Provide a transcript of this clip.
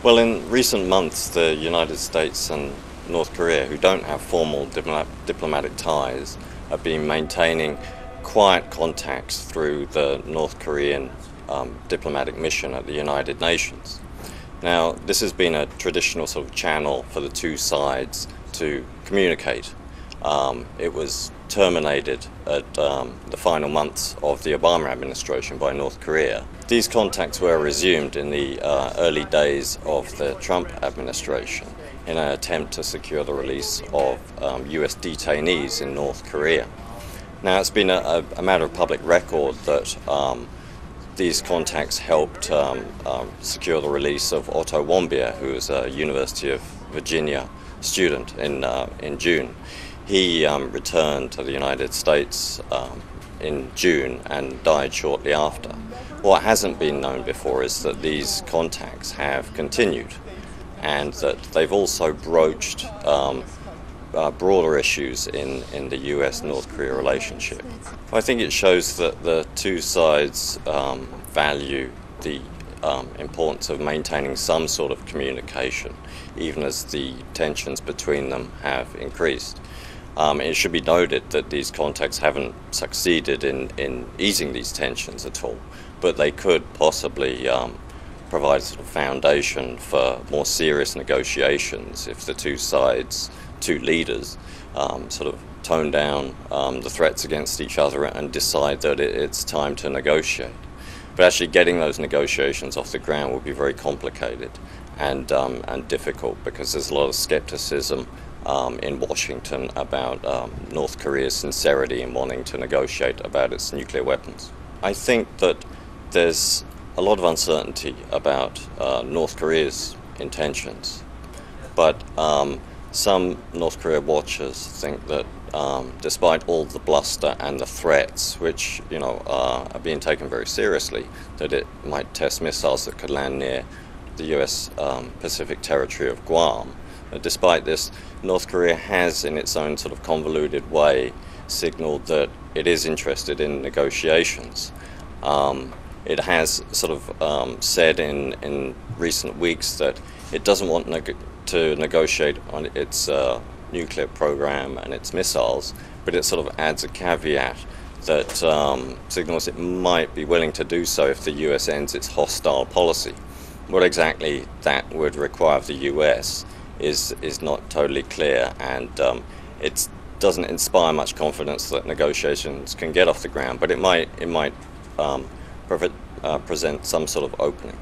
Well, in recent months, the United States and North Korea, who don't have formal diplomatic ties, have been maintaining quiet contacts through the North Korean diplomatic mission at the United Nations. Now, this has been a traditional sort of channel for the two sides to communicate. It was terminated at the final months of the Obama administration by North Korea. These contacts were resumed in the early days of the Trump administration in an attempt to secure the release of US detainees in North Korea. Now, it's been a matter of public record that these contacts helped secure the release of Otto Warmbier, who was a University of Virginia student in June. He returned to the United States in June and died shortly after. What hasn't been known before is that these contacts have continued and that they've also broached broader issues in the US-North Korea relationship. I think it shows that the two sides value the importance of maintaining some sort of communication, even as the tensions between them have increased. It should be noted that these contacts haven't succeeded in easing these tensions at all, but they could possibly provide a sort of foundation for more serious negotiations if the two leaders sort of tone down the threats against each other and decide that it's time to negotiate. But actually getting those negotiations off the ground will be very complicated and difficult, because there's a lot of skepticism in Washington about North Korea's sincerity in wanting to negotiate about its nuclear weapons. I think that there's a lot of uncertainty about North Korea's intentions, but some North Korea watchers think that despite all the bluster and the threats, which are being taken very seriously, that it might test missiles that could land near the US Pacific territory of Guam. Despite this, North Korea has, in its own sort of convoluted way, signaled that it is interested in negotiations. It has sort of said in recent weeks that it doesn't want to negotiate on its nuclear program and its missiles, but it sort of adds a caveat that signals it might be willing to do so if the US ends its hostile policy. What exactly that would require of the US is not totally clear, and it doesn't inspire much confidence that negotiations can get off the ground, but it might present some sort of opening.